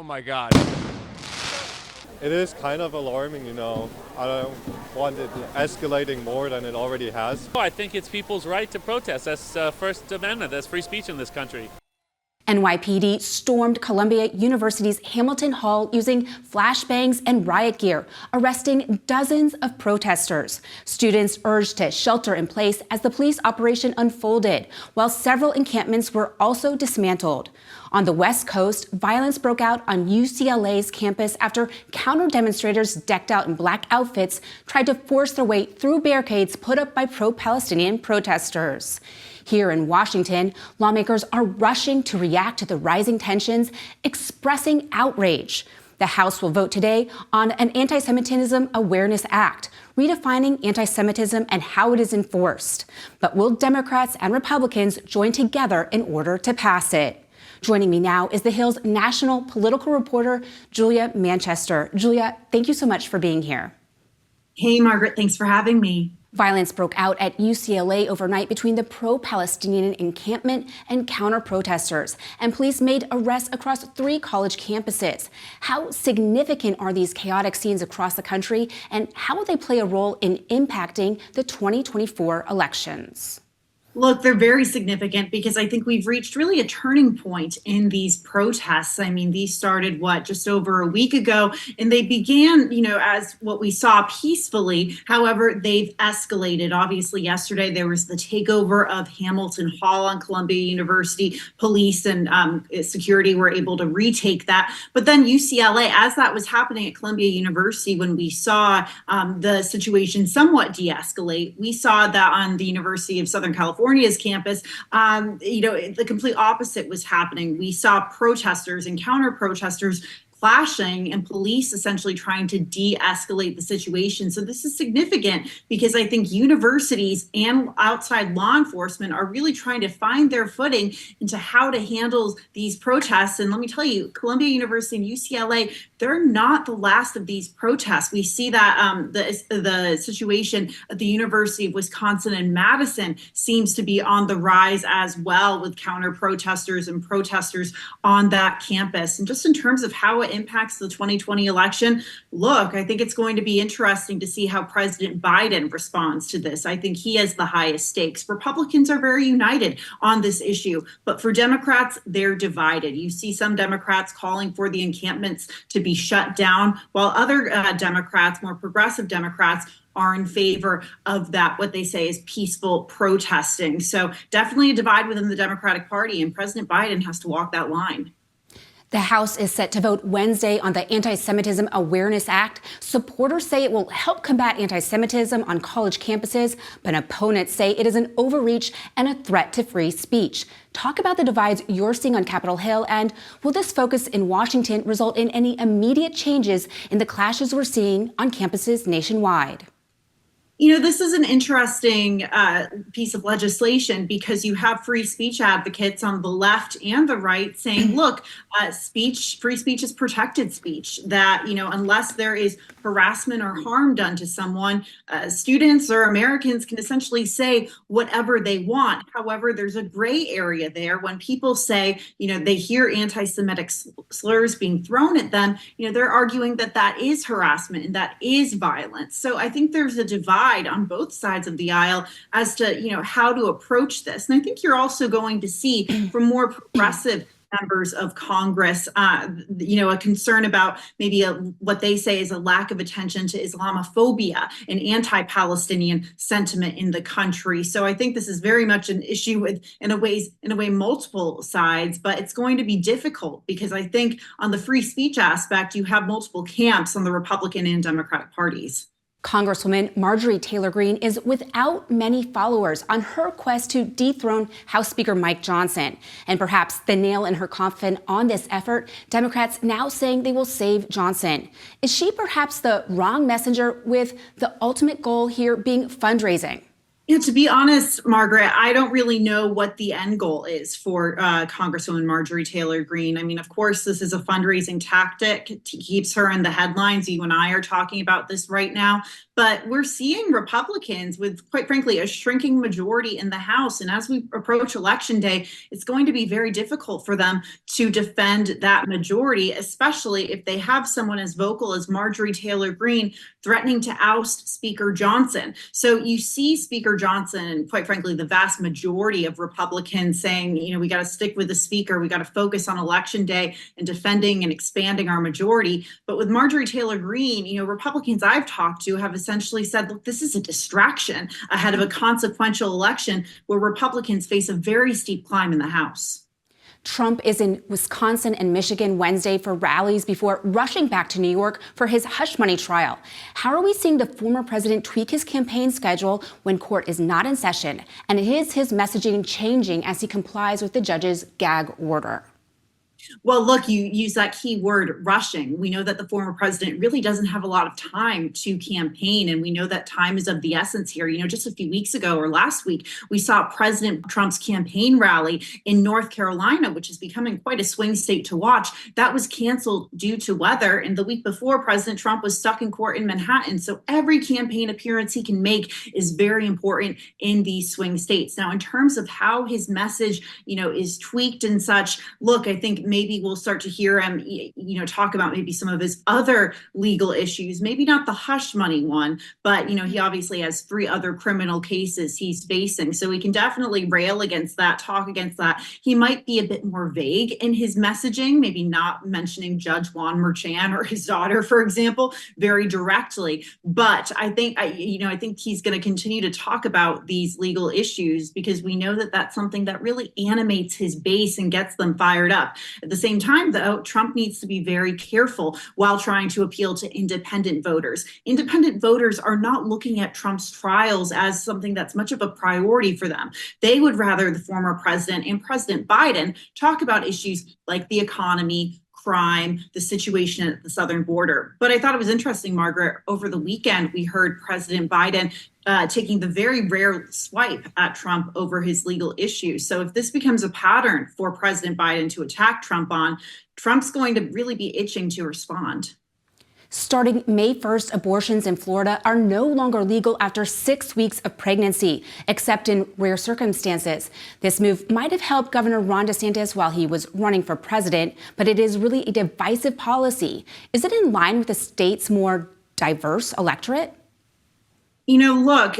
my God. It is kind of alarming, you know. I don't want it escalating more than it already has. I think it's people's right to protest. That's First Amendment. That's free speech in this country. NYPD stormed Columbia University's Hamilton Hall using flashbangs and riot gear, arresting dozens of protesters. Students urged to shelter in place as the police operation unfolded, while several encampments were also dismantled. On the West Coast, violence broke out on UCLA's campus after counter-demonstrators decked out in black outfits tried to force their way through barricades put up by pro-Palestinian protesters. Here in Washington, lawmakers are rushing to react to the rising tensions, expressing outrage. The House will vote today on an Anti-Semitism Awareness Act, redefining anti-Semitism and how it is enforced. But will Democrats and Republicans join together in order to pass it? Joining me now is The Hill's national political reporter, Julia Manchester. Julia, thank you so much for being here. Hey, Margaret, thanks for having me. Violence broke out at UCLA overnight between the pro-Palestinian encampment and counter-protesters, and police made arrests across 3 college campuses. How significant are these chaotic scenes across the country, and how will they play a role in impacting the 2024 elections? Look, they're very significant because I think we've reached really a turning point in these protests. I mean, these started, just over a week ago, and they began, as what we saw peacefully. However, they've escalated. Obviously, yesterday there was the takeover of Hamilton Hall on Columbia University. Police and security were able to retake that. But then UCLA, as that was happening at Columbia University, when we saw the situation somewhat de-escalate, we saw that on the University of Southern California's campus, the complete opposite was happening. We saw protesters and counter-protesters clashing and police essentially trying to de-escalate the situation. So this is significant because I think universities and outside law enforcement are really trying to find their footing into how to handle these protests. And let me tell you, Columbia University and UCLA, they're not the last of these protests. We see that the situation at the University of Wisconsin and Madison seems to be on the rise as well, with counter-protesters and protesters on that campus. And just in terms of how it impacts the 2020 election, look, I think it's going to be interesting to see how President Biden responds to this. I think he has the highest stakes. Republicans are very united on this issue, but for Democrats, they're divided. You see some Democrats calling for the encampments to be shut down, while other Democrats, more progressive Democrats, are in favor of that, what they say is peaceful protesting. So definitely a divide within the Democratic Party, and President Biden has to walk that line. The House is set to vote Wednesday on the Anti-Semitism Awareness Act. Supporters say it will help combat anti-Semitism on college campuses, but opponents say it is an overreach and a threat to free speech. Talk about the divides you're seeing on Capitol Hill, and will this focus in Washington result in any immediate changes in the clashes we're seeing on campuses nationwide? This is an interesting piece of legislation because you have free speech advocates on the left and the right saying, look, free speech is protected speech, that, unless there is harassment or harm done to someone, students or Americans can essentially say whatever they want. However, there's a gray area there when people say, they hear anti-Semitic slurs being thrown at them, they're arguing that that is harassment and that is violence. So I think there's a divide on both sides of the aisle as to, how to approach this. And I think you're also going to see from more progressive members of Congress, a concern about maybe what they say is a lack of attention to Islamophobia and anti-Palestinian sentiment in the country. So I think this is very much an issue with, in a way, multiple sides, but it's going to be difficult because I think on the free speech aspect, you have multiple camps on the Republican and Democratic parties. Congresswoman Marjorie Taylor Greene is without many followers on her quest to dethrone House Speaker Mike Johnson. And perhaps the nail in her coffin on this effort, Democrats now saying they will save Johnson. Is she perhaps the wrong messenger, with the ultimate goal here being fundraising? Yeah, to be honest, Margaret, I don't really know what the end goal is for Congresswoman Marjorie Taylor Greene. I mean, of course, this is a fundraising tactic. It keeps her in the headlines. You and I are talking about this right now. But we're seeing Republicans with, quite frankly, a shrinking majority in the House. And as we approach Election Day, it's going to be very difficult for them to defend that majority, especially if they have someone as vocal as Marjorie Taylor Greene threatening to oust Speaker Johnson. So you see Speaker Johnson and, quite frankly, the vast majority of Republicans saying, we got to stick with the speaker. We got to focus on Election Day and defending and expanding our majority. But with Marjorie Taylor Greene, Republicans I've talked to have essentially said, look, this is a distraction ahead of a consequential election where Republicans face a very steep climb in the House. Trump is in Wisconsin and Michigan Wednesday for rallies before rushing back to New York for his hush money trial. How are we seeing the former president tweak his campaign schedule when court is not in session? And is his messaging changing as he complies with the judge's gag order? Well, look, you use that key word, rushing. We know that the former president really doesn't have a lot of time to campaign, and we know that time is of the essence here. Just a few weeks ago or last week, we saw President Trump's campaign rally in North Carolina, which is becoming quite a swing state to watch. That was canceled due to weather, and the week before, President Trump was stuck in court in Manhattan. So every campaign appearance he can make is very important in these swing states. Now, in terms of how his message, is tweaked and such, look, I think maybe we'll start to hear him, talk about maybe some of his other legal issues, maybe not the hush money one, but, he obviously has 3 other criminal cases he's facing. So we can definitely rail against that, talk against that. He might be a bit more vague in his messaging, maybe not mentioning Judge Juan Merchan or his daughter, for example, very directly. But I think he's going to continue to talk about these legal issues because we know that that's something that really animates his base and gets them fired up. At the same time, though, Trump needs to be very careful while trying to appeal to independent voters. Independent voters are not looking at Trump's trials as something that's much of a priority for them. They would rather the former president and President Biden talk about issues like the economy, crime, the situation at the southern border. But I thought it was interesting, Margaret, over the weekend, we heard President Biden taking the very rare swipe at Trump over his legal issues. So if this becomes a pattern for President Biden to attack Trump on, Trump's going to really be itching to respond. Starting May 1st, abortions in Florida are no longer legal after 6 weeks of pregnancy, except in rare circumstances. This move might have helped Governor Ron DeSantis while he was running for president, but it is really a divisive policy. Is it in line with the state's more diverse electorate? Look,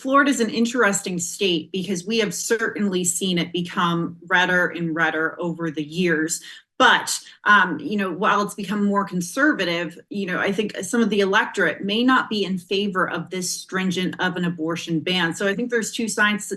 Florida's an interesting state because we have certainly seen it become redder and redder over the years. But, while it's become more conservative, I think some of the electorate may not be in favor of this stringent of an abortion ban. So I think there's 2 sides to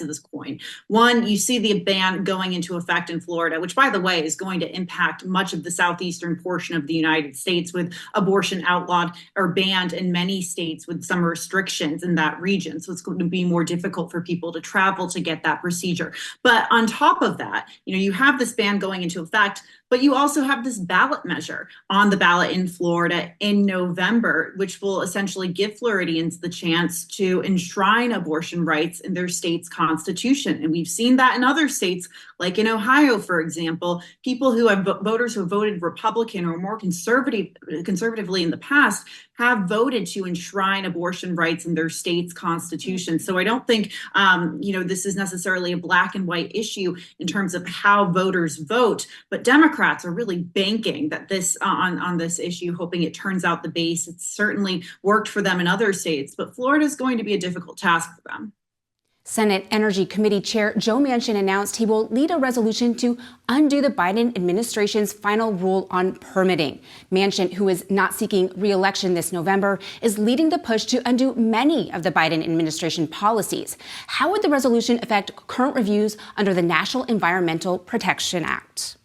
this coin. One, you see the ban going into effect in Florida, which, by the way, is going to impact much of the southeastern portion of the United States with abortion outlawed or banned in many states with some restrictions in that region. So it's going to be more difficult for people to travel to get that procedure. But on top of that, you have this ban going into effect. But you also have this ballot measure on the ballot in Florida in November, which will essentially give Floridians the chance to enshrine abortion rights in their state's constitution. And we've seen that in other states, like in Ohio, for example, people who have voters who have voted Republican or more conservatively in the past have voted to enshrine abortion rights in their state's constitution. So I don't think, this is necessarily a black and white issue in terms of how voters vote, but Democrats are really banking that on this issue, hoping it turns out the base. It's certainly worked for them in other states, but Florida is going to be a difficult task for them. Senate Energy Committee Chair Joe Manchin announced he will lead a resolution to undo the Biden administration's final rule on permitting. Manchin, who is not seeking re-election this November, is leading the push to undo many of the Biden administration policies. How would the resolution affect current reviews under the National Environmental Protection Act?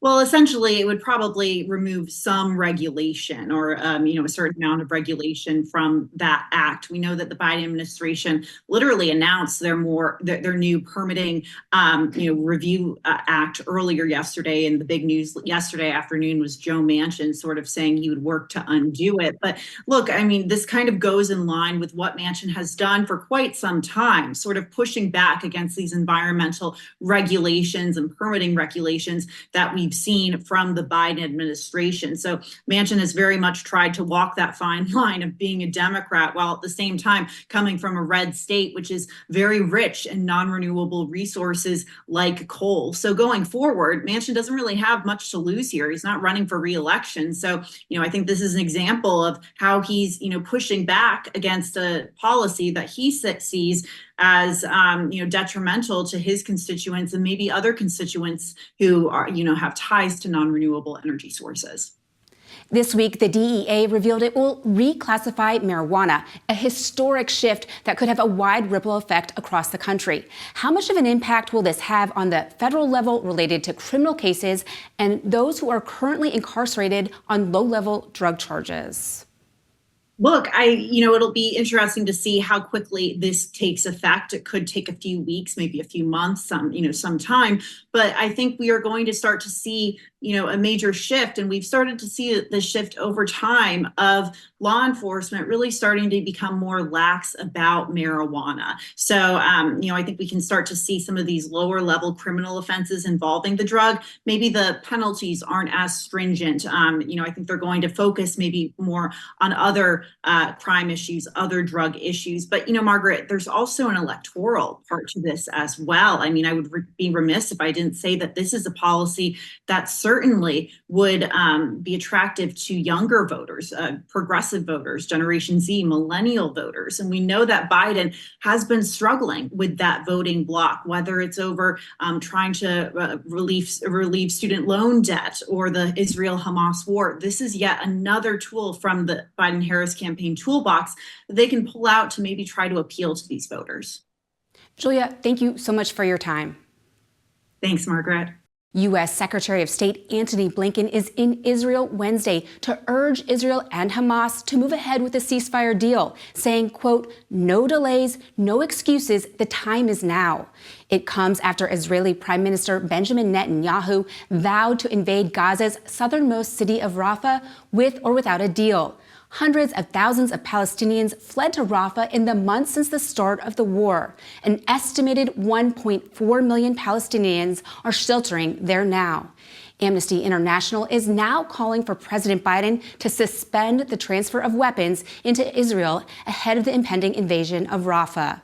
Well, essentially, it would probably remove some regulation or, a certain amount of regulation from that act. We know that the Biden administration literally announced their new permitting, review act earlier yesterday. And the big news yesterday afternoon was Joe Manchin sort of saying he would work to undo it. But look, I mean, this kind of goes in line with what Manchin has done for quite some time, sort of pushing back against these environmental regulations and permitting regulations that we've seen from the Biden administration. So Manchin has very much tried to walk that fine line of being a Democrat while at the same time coming from a red state, which is very rich in non-renewable resources like coal. So going forward, Manchin doesn't really have much to lose here. He's not running for re-election. So, I think this is an example of how he's, pushing back against a policy that he sees as detrimental to his constituents and maybe other constituents who are, have ties to non-renewable energy sources. This week, the DEA revealed it will reclassify marijuana, a historic shift that could have a wide ripple effect across the country. How much of an impact will this have on the federal level related to criminal cases and those who are currently incarcerated on low-level drug charges? Look, it'll be interesting to see how quickly this takes effect. It could take a few weeks, maybe a few months, some time. But I think we are going to start to see, a major shift. And we've started to see the shift over time of law enforcement really starting to become more lax about marijuana. So, I think we can start to see some of these lower level criminal offenses involving the drug. Maybe the penalties aren't as stringent. I think they're going to focus maybe more on other crime issues, other drug issues. But, Margaret, there's also an electoral part to this as well. I mean, I would be remiss if I didn't say that this is a policy that certainly would be attractive to younger voters, progressive voters, Generation Z, millennial voters. And we know that Biden has been struggling with that voting bloc, whether it's over trying to relieve student loan debt or the Israel-Hamas war. This is yet another tool from the Biden-Harris campaign toolbox that they can pull out to maybe try to appeal to these voters. Julia, thank you so much for your time. Thanks, Margaret. U.S. Secretary of State Antony Blinken is in Israel Wednesday to urge Israel and Hamas to move ahead with a ceasefire deal, saying, quote, "No delays, no excuses, the time is now." It comes after Israeli Prime Minister Benjamin Netanyahu vowed to invade Gaza's southernmost city of Rafah with or without a deal. Hundreds of thousands of Palestinians fled to Rafah in the months since the start of the war. An estimated 1.4 million Palestinians are sheltering there now. Amnesty International is now calling for President Biden to suspend the transfer of weapons into Israel ahead of the impending invasion of Rafah.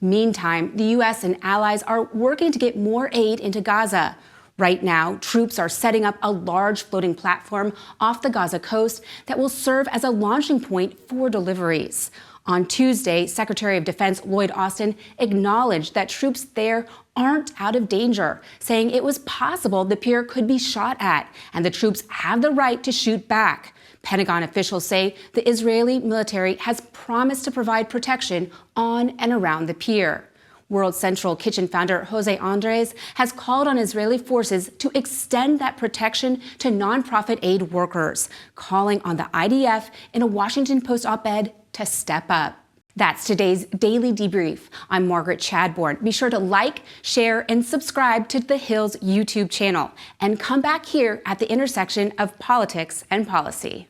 Meantime, the U.S. and allies are working to get more aid into Gaza. Right now, troops are setting up a large floating platform off the Gaza coast that will serve as a launching point for deliveries. On Tuesday, Secretary of Defense Lloyd Austin acknowledged that troops there aren't out of danger, saying it was possible the pier could be shot at and the troops have the right to shoot back. Pentagon officials say the Israeli military has promised to provide protection on and around the pier. World Central Kitchen founder Jose Andres has called on Israeli forces to extend that protection to nonprofit aid workers, calling on the IDF in a Washington Post op-ed to step up. That's today's Daily Debrief. I'm Margaret Chadbourn. Be sure to like, share, and subscribe to The Hill's YouTube channel. And come back here at the intersection of politics and policy.